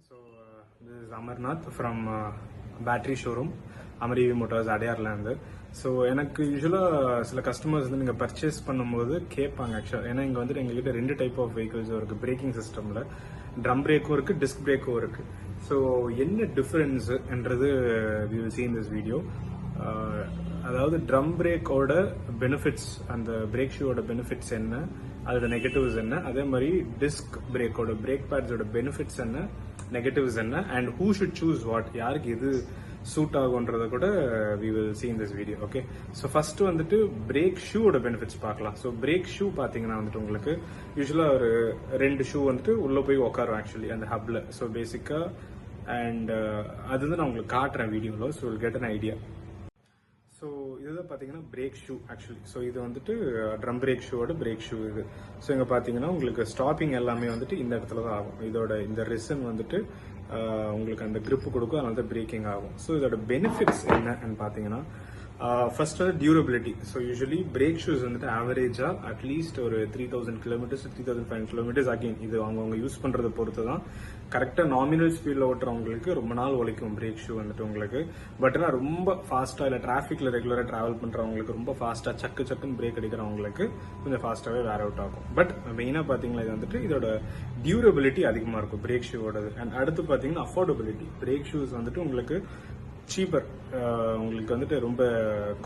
This is Amarnath from battery showroom, Amari Motors, Adyarland. So எனக்கு யூஸ்வலாக சில customers வந்து நீங்கள் பர்ச்சேஸ் பண்ணும்போது கேட்பாங்க ஆக்சுவலாக. ஏன்னா இங்கே வந்துட்டு எங்ககிட்ட 2 டைப் ஆஃப் வெஹிக்கிள்ஸும் இருக்குது பிரேக்கிங் சிஸ்டமில். ட்ரம் பிரேக்கும் இருக்குது, டிஸ்க் பிரேக்கும் இருக்குது. ஸோ என்ன டிஃப்ரென்ஸுன்றது we will see in this video. அதாவது ட்ரம் பிரேக்கோட பெனிஃபிட்ஸ், அந்த பிரேக் ஷூவோட பெனிஃபிட்ஸ் என்ன, அதோட நெகட்டிவ்ஸ் என்ன, அதே மாதிரி டிஸ்க் பிரேக்கோட பிரேக் பேட்ஸோட பெனிஃபிட்ஸ் என்ன, நெகட்டிவ்ஸ் என்ன, and who should choose what, யாருக்கு எது சூட் ஆகுன்றத கூட we will see in this video. Okay, so first வந்துட்டு பிரேக் ஷூவோட பெனிஃபிட்ஸ் பார்க்கலாம். ஸோ பிரேக் ஷூ பார்த்தீங்கன்னா வந்துட்டு உங்களுக்கு யூஸ்வலாக ஒரு 2 ஷூ வந்துட்டு உள்ளே போய் உட்காரும் ஆக்சுவலி அந்த ஹப்ல. ஸோ பேசிக்காக அண்ட் அது வந்து நான் உங்களுக்கு காட்டுறேன் வீடியோவில். So will get an idea. So இதுதான் பார்த்தீங்கன்னா பிரேக் ஷூ ஆக்சுவலி. ஸோ இது வந்துட்டு ட்ரம் பிரேக் ஷூவோட பிரேக் ஷூ இது. ஸோ இங்கே பார்த்தீங்கன்னா உங்களுக்கு ஸ்டாப்பிங் எல்லாமே வந்துட்டு இந்த இடத்துல தான் ஆகும். இதோட இந்த ரிசன் வந்துட்டு உங்களுக்கு அந்த grip கொடுக்கும், அதனால தான் பிரேக்கிங் ஆகும். ஸோ இதோட பெனிஃபிட்ஸ் என்னன்னு பார்த்தீங்கன்னா first durability. So usually break shoes வந்துட்டு ஆவரேஜாக அட்லீஸ்ட் ஒரு 3000 கிலோமீட்டர்ஸ் 3500 கிலோமீட்டர்ஸ் அகெயின் இது அவங்க யூஸ் பண்ணுறதை பொறுத்து தான். கரெக்டாக நாமினல் ஸ்பீடில் ஓட்டுறவங்களுக்கு ரொம்ப நாள் உழைக்கும் பிரேக் ஷூ வந்துட்டு உங்களுக்கு. பட் ஆனால் ரொம்ப ஃபாஸ்ட்டாக இல்லை டிராஃபிக்கில் ரெகுலராக ட்ராவல் பண்ணுறவங்களுக்கு ரொம்ப ஃபாஸ்ட்டாக சக்குன்னு பிரேக் அடிக்கிறவங்களுக்கு கொஞ்சம் ஃபாஸ்ட்டாகவே வேர் அவுட் ஆகும். பட் மெயினாக பார்த்தீங்கன்னா இது வந்துட்டு இதோட டியூரபிலிட்டி அதிகமாக இருக்கும் பிரேக் ஷூவோடது. அண்ட் அடுத்து பார்த்தீங்கன்னா அஃபோர்டபிலிட்டி. பிரேக் ஷூஸ் வந்துட்டு உங்களுக்கு சீப்பர், உங்களுக்கு வந்துட்டு ரொம்ப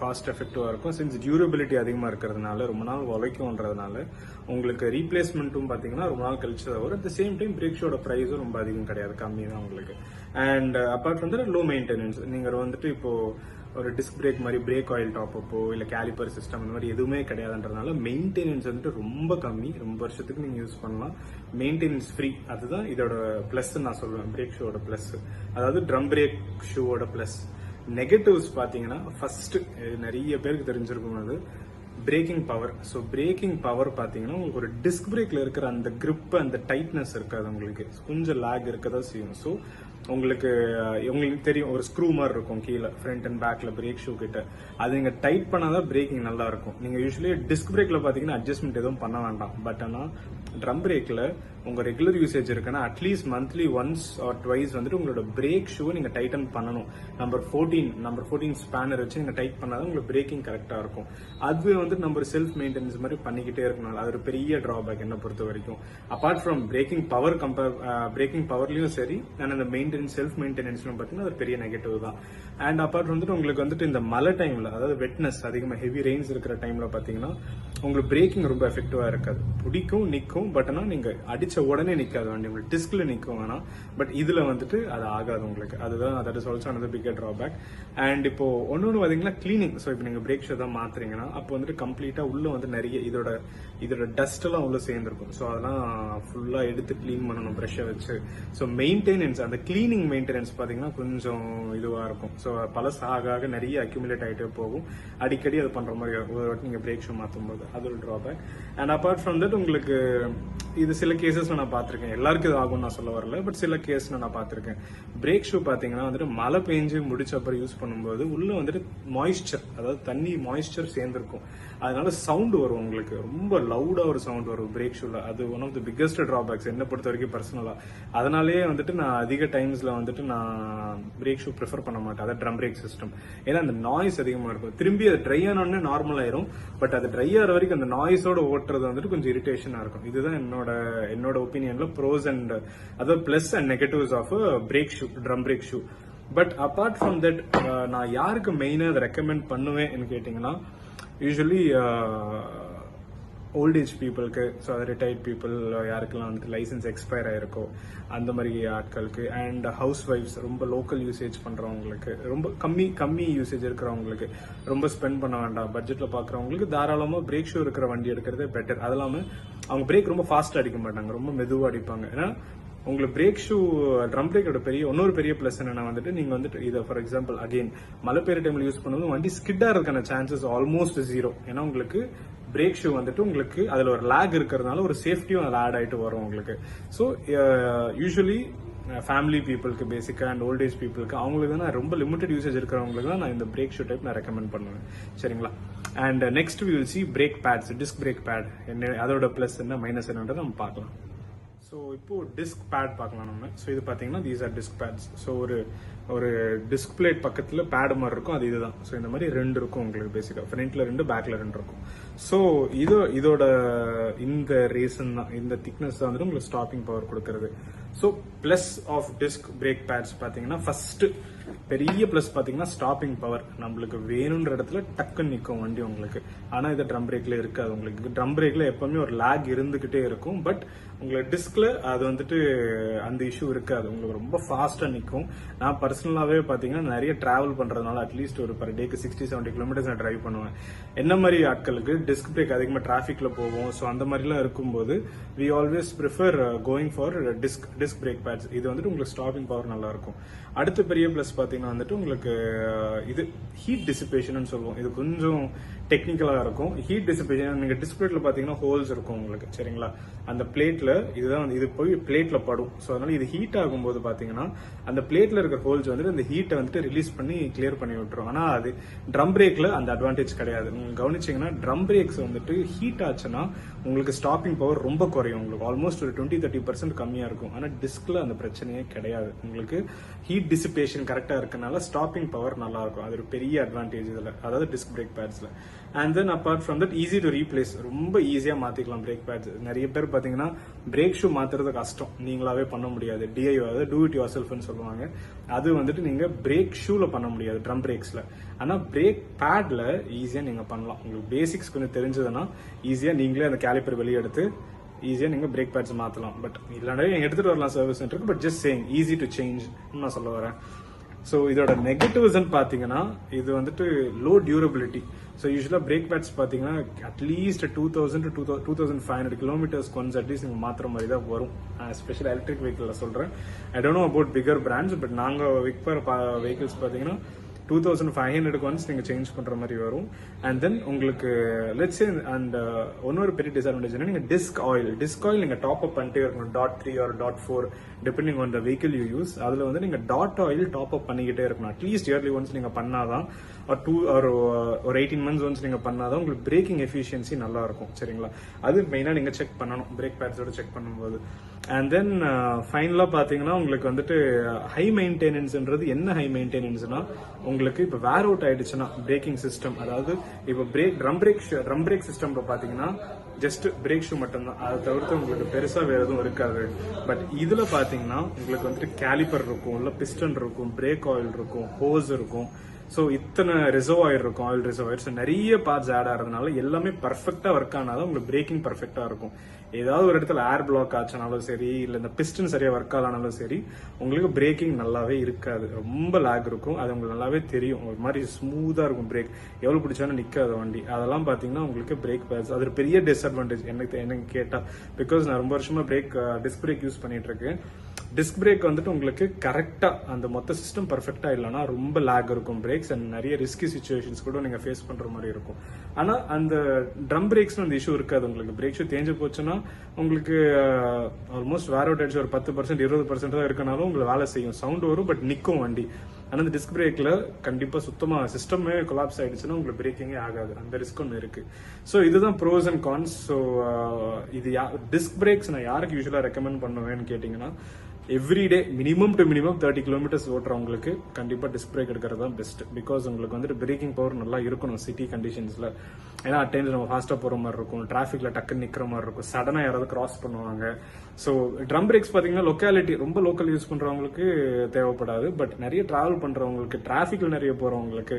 காஸ்ட் எஃபெக்டிவாக இருக்கும். சின்ஸ் டியூரபிலிட்டி அதிகமாக இருக்கிறதுனால ரொம்ப நாள் உழைக்கும்ன்றதுனால உங்களுக்கு ரீப்ளேஸ்மெண்ட்டும் பார்த்தீங்கன்னா ரொம்ப நாள் கழிச்சு தான் வரும். At the same time brake ஷோட ப்ரைஸும் ரொம்ப அதிகம் கிடையாது, கம்மி தான் உங்களுக்கு. And apart from that low maintenance. நீங்கள் வந்துட்டு இப்போ ஒரு டிஸ்க் பிரேக் மாதிரி பிரேக் ஆயில் டாப் அப்போ இல்லை கேலிப்பர் சிஸ்டம் இந்த மாதிரி எதுவுமே கிடையாதுன்றதுனால மெயின்டெனன்ஸ் வந்துட்டு ரொம்ப கம்மி. ரொம்ப வருஷத்துக்கு நீங்கள் யூஸ் பண்ணலாம், மெயின்டெனன்ஸ் ஃப்ரீ. அதுதான் இதோட ப்ளஸ் நான் சொல்லுவேன், பிரேக் ஷூவோட ப்ளஸ். அதாவது ட்ரம் பிரேக் ஷூவோட ப்ளஸ். நெகட்டிவ்ஸ் பார்த்தீங்கன்னா ஃபர்ஸ்ட் நிறைய பேருக்கு தெரிஞ்சிருக்கும் அது braking power. So braking power பார்த்தீங்கன்னா உங்களுக்கு ஒரு டிஸ்க் பிரேக்ல இருக்கிற அந்த கிரிப், அந்த டைட்னஸ் இருக்காது, உங்களுக்கு கொஞ்சம் லேக் இருக்கதான் செய்யும். ஸோ உங்களுக்கு தெரியும் ஒரு ஸ்க்ரூ மாதிரி இருக்கும் கீழே ஃப்ரண்ட் அண்ட் பேக்ல பிரேக் ஷூ கிட்ட. அது நீங்க டைட் பண்ணாதான் பிரேக்கிங் நல்லா இருக்கும். நீங்க யூஸ்வலி டிஸ்க் பிரேக்ல பாத்தீங்கன்னா அட்ஜஸ்ட்மெண்ட் எதுவும் பண்ண வேண்டாம். பட் ஆனால் ட்ரம் பிரேக்ல உங்க ரெகுலர் யூசேஜ் இருக்குன்னா at least monthly once R twice வந்துட்டு உங்களோட பிரேக் ஷூ நீங்க டைட்டன் பண்ணணும். நம்பர் 14 ஸ்பேனர் வச்சு நீங்க டைட் பண்ணாதான் உங்களுக்கு பிரேக்கிங் கரெக்டா இருக்கும். அது வந்து நம்ம செல்ஃப் மெயின்டெனன்ஸ் மாதிரி பண்ணிக்கிட்டே இருக்கணும். அது ஒரு பெரிய டிராபேக் என்ன பொறுத்த வரைக்கும். Apart from braking power braking பவர்லயும் சரி, அண்ட் அந்த செல்ஃப் மெயின்டெனன்ஸ்லும் பார்த்தீங்கன்னா அது பெரிய நெகட்டிவ் தான். அண்ட் அப்பார்ட் வந்துட்டு உங்களுக்கு வந்துட்டு இந்த மழை டைம்ல, அதாவது வெட்னஸ் அதிகமாக ஹெவி ரெயின்ஸ் இருக்கிற டைம்ல பாத்தீங்கன்னா உங்களுக்கு பிரேக்கிங் ரொம்ப எஃபெக்டிவா இருக்காது. பிடிக்கும், நிற்கும், பட் ஆனால் நீங்க அடிச்ச உடனே நிற்காது வண்டி, உங்களுக்கு டிஸ்க்ல நிற்கும் வேணா. பட் இதுல வந்துட்டு அது ஆகாது உங்களுக்கு. அதுதான் that is also another big drawback. And இப்போ ஒன்னொன்று பாத்தீங்கன்னா கிளீனிங். ஸோ இப்போ நீங்க பிரேக் ஷூ தான் மாத்துறீங்கன்னா அப்போ வந்துட்டு கம்ப்ளீட்டா உள்ள வந்து நிறைய இதோட டஸ்ட் எல்லாம் உள்ள சேர்ந்துருக்கும். ஸோ அதெல்லாம் ஃபுல்லா எடுத்து கிளீன் பண்ணணும் ப்ரெஷ்ஷை வச்சு. ஸோ மெயின்டெனன்ஸ், அந்த கிளீனிங் மெயின்டெனன்ஸ் பாத்தீங்கன்னா கொஞ்சம் இதுவா இருக்கும். ஸோ பழசு ஆக நிறைய அக்யூமுலேட் ஆகிட்டே போகும். அடிக்கடி அது பண்ற மாதிரி ஒரு வாட்டி நீங்க பிரேக் ஷூ மாற்றும் போது அது ஒரு drawback. And apart from that உங்களுக்கு இது சில கேசஸ் நான் பார்த்திருக்கேன், எல்லாருக்கும் இது ஆகும்னு நான் சொல்ல வரல, பட் சில கேஸ் நான் பார்த்திருக்கேன். பிரேக் ஷூ பாத்தீங்கன்னா வந்துட்டு மழை பெஞ்சு முடிச்ச அப்புறம் யூஸ் பண்ணும்போது உள்ள வந்துட்டு மாய்ஸ்சர், அதாவது தண்ணி மாய்ஸ்சர் சேர்ந்திருக்கும். அதனால சவுண்ட் வரும், உங்களுக்கு ரொம்ப லவுடா ஒரு சவுண்ட் வரும் பிரேக் ஷூல. அது one of the biggest drawbacks என்ன பொறுத்த வரைக்கும் பர்சனலா. அதனாலேயே வந்துட்டு நான் அதிக டைம்ஸ்ல வந்துட்டு நான் பிரேக் ஷூ ப்ரிஃபர் பண்ண மாட்டேன், அதாவது ட்ரம் பிரேக் சிஸ்டம். ஏன்னா அந்த நாய்ஸ் அதிகமா இருக்கும். திரும்பி அது ட்ரை ஆனோடனே நார்மல் ஆயிரும், பட் அது ட்ரை ஆகிற வரைக்கும் அந்த நாய்ஸோட ஓட்டுறது வந்துட்டு கொஞ்சம் இரிட்டேஷனா இருக்கும். இதுதான் என்னோட ஒப்பீனியன்ல ப்ரோஸ் அண்ட் அதாவது plus and negatives of brake shoe, drum brake shoe. But apart from that நான் யாருக்கு மெயினா அதை ரெக்கமெண்ட் பண்ணுவேன்னு கேட்டீங்கன்னா யூஸ்வலி ஓல்ட் ஏஜ் பீப்புளுக்கு, ஸோ அது ரிட்டையர்ட் பீப்புள், யாருக்கெல்லாம் வந்துட்டு லைசன்ஸ் எக்ஸ்பயர் ஆயிருக்கோ அந்த மாதிரி ஆட்களுக்கு, அண்ட் ஹவுஸ் ஒய்ஃப்ஸ், ரொம்ப லோக்கல் யூசேஜ் பண்றவங்களுக்கு, ரொம்ப கம்மி யூசேஜ் இருக்கிறவங்களுக்கு, ரொம்ப ஸ்பெண்ட் பண்ண வேண்டாம் பட்ஜெட்ல பாக்குறவங்களுக்கு தாராளமா பிரேக் ஷூ இருக்கிற வண்டி எடுக்கிறதே பெட்டர். அது இல்லாம அவங்க பிரேக் ரொம்ப ஃபாஸ்ட் அடிக்க மாட்டாங்க, ரொம்ப மெதுவா அடிப்பாங்க. ஏன்னா உங்களுக்கு பிரேக் ஷூ ட்ரம் பிரேக்கோட இன்னொரு பெரிய பிளஸ் என்னன்னா வந்துட்டு நீங்க வந்துட்டு இதை ஃபார் எக்ஸாம்பிள் அகைன் மழை பெய்யுற டைம்ல யூஸ் பண்ணும்போது வண்டி ஸ்கிட் ஆகிறதுக்கான சான்சஸ் ஆல்மோஸ்ட் 0. ஏன்னா உங்களுக்கு பிரேக் ஷூ வந்துட்டு உங்களுக்கு அதுல ஒரு லேக் இருக்கிறதுனால ஒரு சேஃப்டியும் அதில் ஆட் ஆயிட்டு வரும் உங்களுக்கு. ஸோ யூஸ்வலி ஃபேமிலி பீப்புளுக்கு பேசிக்கா அண்ட் ஓல்ட் ஏஜ் பீப்புளுக்கு அவங்களுக்கு தான் ரொம்ப லிமிடெட் யூசேஜ் இருக்கிறவங்களுக்கு தான் நான் இந்த பிரேக் ஷூ டைப் நான் ரெக்கமெண்ட் பண்ணுவேன். சரிங்களா? And next we will see brake pads, disc brake pad என்ன, அதோட பிளஸ் என்ன மைனஸ் என்னன்றதை நம்ம பார்க்கலாம். ஸோ ஸோ இப்போ டிஸ்க் பேட் பார்க்கலாம் நம்ம. ஸோ இது பார்த்தீங்கன்னா these are disc pads. So ஒரு டிஸ்க் பிளேட் பக்கத்தில் பேடு மாதிரி இருக்கும், அது இதுதான். ஸோ இந்த மாதிரி 2 இருக்கும் உங்களுக்கு பேசிக்காக, ஃப்ரண்ட்ல 2 பேக்ல 2 இருக்கும். ஸோ இதோட இந்த ரீசன் தான், இந்த திக்னஸ் தான் வந்துட்டு உங்களுக்கு ஸ்டாப்பிங் பவர் கொடுக்கறது. So plus of disc brake pads பார்த்தீங்கன்னா ஃபர்ஸ்ட் பெரிய பிளஸ் பார்த்தீங்கன்னா ஸ்டாப்பிங் பவர். நம்மளுக்கு வேணுன்ற இடத்துல டக்குன்னு நிற்கும் வண்டி உங்களுக்கு. ஆனால் இது ட்ரம் பிரேக்ல இருக்காது. உங்களுக்கு ட்ரம் பிரேக்ல எப்பவுமே ஒரு லேக் இருந்துகிட்டே இருக்கும். பட் உங்களுக்கு டிஸ்க்ல அது வந்துட்டு அந்த இஷ்யூ இருக்காது. உங்களுக்கு ரொம்ப ஃபாஸ்டா நிற்கும். நான் பர்சனலாவே பாத்தீங்கன்னா நிறைய டிராவல் பண்றதுனால அட்லீஸ்ட் ஒரு பர் டேக்கு 60-70 கிலோமீட்டர்ஸ் நான் டிரைவ் பண்ணுவேன். என்ன மாதிரி ஆட்களுக்கு டிஸ்க் பிரேக் அதிகமாக டிராஃபிக்ல போவோம். ஸோ அந்த மாதிரிலாம் இருக்கும்போது we always prefer going for disc brake pads. இது வந்துட்டு உங்களுக்கு ஸ்டாப்பிங் பவர் நல்லா இருக்கும். அடுத்த பெரிய பிளஸ் பாத்தீங்கன்னா வந்துட்டு உங்களுக்கு இது ஹீட் டிசிபேஷன் சொல்லுவோம். இது கொஞ்சம் டெக்னிக்கலா இருக்கும். ஹீட் டிசிபேஷன் நீங்க டிஸ்பிளேட்ல பாத்தீங்கன்னா ஹோல்ஸ் இருக்கும் உங்களுக்கு, சரிங்களா? அந்த பிளேட்ல இதுதான் இது போய் பிளேட்ல படும். ஸோ அதனால இது ஹீட் ஆகும்போது பாத்தீங்கன்னா அந்த பிளேட்ல இருக்கிற ஹோல்ஸ் வந்துட்டு அந்த ஹீட்டை வந்துட்டு ரிலீஸ் பண்ணி கிளியர் பண்ணி விட்டுரும். ஆனா அது ட்ரம் பிரேக்ல அந்த அட்வான்டேஜ் கிடையாது. நீங்க கவனிச்சீங்கன்னா ட்ரம் பிரேக்ஸ் வந்துட்டு ஹீட் ஆச்சுன்னா உங்களுக்கு ஸ்டாப்பிங் பவர் ரொம்ப குறையும். உங்களுக்கு ஆல்மோஸ்ட் ஒரு 20-30% கம்மியா இருக்கும். ஆனா டிஸ்க்ல அந்த பிரச்சனையே கிடையாது. உங்களுக்கு ஹீட் டிசிபேஷன் கரெக்டா இருக்கனால ஸ்டாப்பிங் பவர் நல்லா இருக்கும். அது ஒரு பெரிய அட்வான்டேஜ் இதுல, அதாவது டிஸ்க் பிரேக் பேட்ஸ்ல. And then apart from that easy to replace, ரொம்ப ஈஸியா மாத்திக்கலாம் பிரேக் பேட்ஸ். நிறைய பேர் பாத்தீங்கன்னா பிரேக் ஷூ மாத்துறது கஷ்டம், நீங்களாவே பண்ண முடியாது. டிஐஓ, அதாவது டூ இட் யுவர் செல்ஃப்னு சொல்லுவாங்க. அது வந்துட்டு நீங்க பிரேக் ஷூல பண்ண முடியாது ட்ரம் பிரேக்ஸ்ல. ஆனா பிரேக் பேட்ல ஈஸியா நீங்க பண்ணலாம். உங்களுக்கு பேசிக்ஸ் கொஞ்சம் தெரிஞ்சதுன்னா ஈஸியா நீங்களே அந்த கேலிப்பர் வெளியே எடுத்து ஈஸியா நீங்க பிரேக் பேட்ஸ் மாத்தலாம். பட் இல்லைன்னா எடுத்துட்டு வரலாம் சர்வீஸ் சென்டருக்கு. But just saying easy to change நான் சொல்ல வரேன். ஸோ இதோட நெகட்டிவ்ஸ் பாத்தீங்கன்னா இது வந்துட்டு low durability. So usually brake pads பாத்தீங்கன்னா அட்லீஸ்ட் 2000 to 2500 கிலோமீட்டர்ஸ்க்கு ஒன்ஸ் அட்லீஸ்ட் நீங்க மாத்திர மாதிரி தான் வரும். ஸ்பெஷல் எலக்ட்ரிக் வெஹிக்கிள் சொல்றேன். I don't know about bigger brands, but நாங்க விற்கிற வெஹிக்கிள்ஸ் பாத்தீங்கன்னா 2500 ஒன்ஸ் நீங்க சேஞ்ச் பண்ற மாதிரி வரும். அண்ட் தென் உங்களுக்கு லெட்ஸ் சே அண்ட் இன்னொரு பெரிய டிஸ்அட்வான்டேஜ் என்ன, நீங்க டிஸ்க் ஆயில் நீங்க டாப் அப் பண்ணிட்டே இருக்கணும். .3 or .4 depending on the vehicle you use. அதுல வந்து நீங்க ஆயில் டாப் அப் பண்ணிக்கிட்டே இருக்கணும். அட்லீஸ்ட் இயர்லி ஒன்ஸ் நீங்க பண்ணாதான், ஒரு 18 months ஒன்ஸ் நீங்க பண்ணாதான் உங்களுக்கு பிரேக்கிங் எஃபிஷியன்சி நல்லா இருக்கும், சரிங்களா? அது மெயினா நீங்க செக் பண்ணணும் பிரேக் பேட்ஸோட செக் பண்ணும்போது. அண்ட் தென் ஃபைனலா பாத்தீங்கன்னா உங்களுக்கு வந்துட்டு ஹை மெயின்டெனன்ஸ்ன்றது என்ன? ஹை மெயின்டெனன்ஸ்னா உங்களுக்கு இப்ப வேர் அவுட் ஆயிடுச்சுன்னா பிரேக்கிங் சிஸ்டம், அதாவது இப்ப ட்ரம் பிரேக் சிஸ்டம்ல பாத்தீங்கன்னா ஜஸ்ட் பிரேக் ஷூ மட்டும்தான், அதை தவிர்த்து உங்களுக்கு பெருசா வேற எதுவும் இருக்காது. பட் இதுல பாத்தீங்கன்னா உங்களுக்கு வந்துட்டு கேலிப்பர் இருக்கும், இல்ல பிஸ்டன் இருக்கும், பிரேக் ஆயில் இருக்கும், ஹோஸ் இருக்கும். ஸோ இத்தனை ரிசர்வாயர் இருக்கும், ஆயில் ரிசர்வாயர். ஸோ நிறைய பார்ட்ஸ் ஆட் ஆகிறதுனால எல்லாமே பர்ஃபெக்டா ஒர்க் ஆனாதான் உங்களுக்கு பிரேக்கிங் பர்ஃபெக்டா இருக்கும். ஏதாவது ஒரு இடத்துல ஏர் பிளாக் ஆச்சுனாலும் சரி, இல்ல இந்த பிஸ்டன் சரியா ஒர்க் ஆனாலும் சரி, உங்களுக்கு பிரேக்கிங் நல்லாவே இருக்காது. ரொம்ப லேக் இருக்கும். அது உங்களுக்கு நல்லாவே தெரியும். ஒரு மாதிரி ஸ்மூத்தா இருக்கும் பிரேக், எவ்வளவு பிடிச்சாலும் நிக்காது வண்டி. அதெல்லாம் பாத்தீங்கன்னா உங்களுக்கு பிரேக் பேட்ஸ் அது ஒரு பெரிய டிஸ்அட்வான்டேஜ் எனக்கு கேட்டா. பிகாஸ் நான் ரொம்ப வருஷமா டிஸ்க் பிரேக் யூஸ் பண்ணிட்டு இருக்கேன். டிஸ்க் பிரேக் வந்துட்டு உங்களுக்கு கரெக்டா அந்த மொத்த சிஸ்டம் பர்ஃபெக்டா இல்லைன்னா ரொம்ப லேக் இருக்கும் பிரேக்ஸ். அண்ட் நிறைய ரிஸ்கி சிச்சுவேஷன்ஸ் கூட நீங்க ஃபேஸ் பண்ற மாதிரி இருக்கும். ஆனா அந்த ட்ரம் பிரேக்ஸ் அந்த இஷ்யூ இருக்காது. உங்களுக்கு பிரேக் ஷூ தேஞ்சு போச்சுன்னா உங்களுக்கு ஆல்மோஸ்ட் வேர் அவுட் ஆயிடுச்சு ஒரு 10% 20% தான் இருக்கனாலும் உங்களுக்கு வேலை செய்யும், சவுண்ட் வரும், பட் நிக்கும் வண்டி. ஆனா இந்த டிஸ்க் பிரேக்ல கண்டிப்பா சுத்தமா சிஸ்டமே கொலாப்ஸ் ஆயிடுச்சுன்னா உங்களுக்கு பிரேக்கிங்கே ஆகாது. அந்த ரிஸ்க் ஒன்று இருக்கு. ஸோ இதுதான் ப்ரோஸ் அண்ட் கான்ஸ். ஸோ இது டிஸ்க் பிரேக்ஸ் நான் யாருக்கு யூஸ்வலா ரெக்கமெண்ட் பண்ணுவேன்னு கேட்டீங்கன்னா, everyday minimum to minimum 30 kilometres ஓட்டுறவங்களுக்கு கண்டிப்பா டிஸ்க் பிரேக் எடுக்கிறது தான் பெஸ்ட். பிகாஸ் உங்களுக்கு வந்துட்டு பிரேக்கிங் பவர் நல்லா இருக்கணும் சிட்டி கண்டிஷன்ஸ்ல. ஏன்னா அட் டைம்ஸ் நம்ம ஃபாஸ்டா போற மாதிரி இருக்கும், டிராபிக்ல டக்குன்னு நிக்கிற மாதிரி இருக்கும், சடனா யாராவது கிராஸ் பண்ணுவாங்க. ஸோ ட்ரம் பிரேக்ஸ் பாத்தீங்கன்னா லொக்காலிட்டி ரொம்ப லோக்கல் யூஸ் பண்றவங்களுக்கு தேவைப்படாது. பட் நிறைய டிராவல் பண்றவங்களுக்கு, டிராபிக்ல நிறைய போறவங்களுக்கு,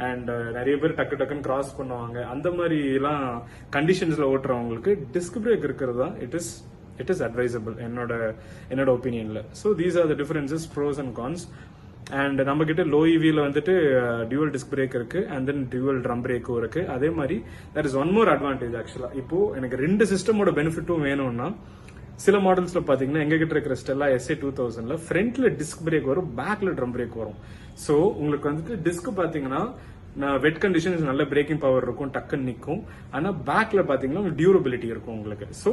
அண்ட் நிறைய பேர் டக்குன்னு கிராஸ் பண்ணுவாங்க, அந்த மாதிரி எல்லாம் கண்டிஷன்ஸ்ல ஓட்டுறவங்களுக்கு டிஸ்க் பிரேக் இருக்கிறது தான் it is advisable என்னோட ஒப்பீனியன்ல. So these are the differences, pros and cons. And நம்ம கிட்ட லோ இவில வந்துட்டு டியூவல் டிஸ்க் பிரேக் இருக்கு, அண்ட் தென் டியூவல் ட்ரம் பிரேக்கும் இருக்கு. அதே மாதிரி that is one more advantage. ஆக்சுவலா இப்போ எனக்கு 2 சிஸ்டமோட பெனிஃபிட்டும் வேணும்னா, சில மாடல்ஸ்ல பாத்தீங்கன்னா எங்க கிட்ட இருக்கிற ஸ்டெல்லா SA 2000ல ஃப்ரண்ட்ல டிஸ்க் பிரேக் வரும், பேக்ல ட்ரம் பிரேக் வரும். ஸோ உங்களுக்கு வந்துட்டு டிஸ்க் பாத்தீங்கன்னா வெட் கண்டிஷன்ஸ் நல்ல பிரேக்கிங் பவர் இருக்கும், டக்குன்னு நிற்கும். ஆனா பேக்ல பாத்தீங்கன்னா டியூரபிலிட்டி இருக்கும் உங்களுக்கு. ஸோ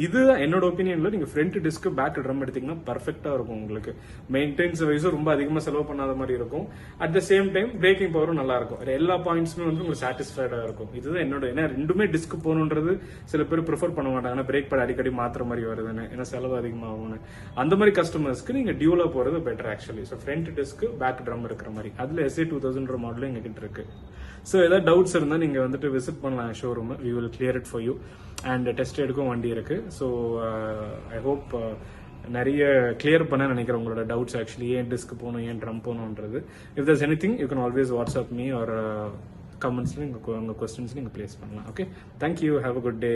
இதுதான் என்னோட ஒப்பீனியன்ல. நீங்க ஃப்ரண்ட் டிஸ்க் பேக் ட்ரம் எடுத்தீங்கன்னா பர்ஃபெக்டா இருக்கும் உங்களுக்கு. மெயின்டெனன்ஸ் வைஸும் ரொம்ப அதிகமா செலவு பண்ணாத மாதிரி இருக்கும். At the same time braking பவரும் நல்லா இருக்கும். எல்லா பாயிண்ட்ஸுமே வந்து உங்களுக்கு சாட்டிஸ்ஃபைடா இருக்கும். இதுதான் என்னோட. ஏன்னா ரெண்டுமே டிஸ்க் போகணுன்றது சில பேர் ப்ரிஃபர் பண்ண மாட்டாங்க. பிரேக் பேட் அடிக்கடி மாத்திர மாதிரி வருதுன்னு, ஏன்னா செலவு அதிகமாகும்னு. அந்த மாதிரி கஸ்டமர்ஸ்க்கு நீங்க டியூலா போறது better actually. So front disc back drum இருக்கிற மாதிரி. அதுல SA 2000 மாடலும் எங்ககிட்ட இருக்கு. ஸோ ஏதாவது டவுட்ஸ் இருந்தால் நீங்கள் வந்துட்டு விசிட் பண்ணலாம் showroom. We will clear it for you. And test எடுக்கும் வண்டி இருக்கு. ஸோ ஐ ஹோப் நிறைய கிளியர் பண்ண நினைக்கிறேன் உங்களோட டவுட்ஸ். ஆக்சுவலி ஏன் டிஸ்க் போகணும், ஏன் ட்ரம் போகணுன்றது. If there's anything you can always WhatsApp me or கமெண்ட்ஸ்ல உங்கள் கொஸ்டின்ஸ் நீங்கள் பிளேஸ் பண்ணலாம். Okay, thank you. Have a good day.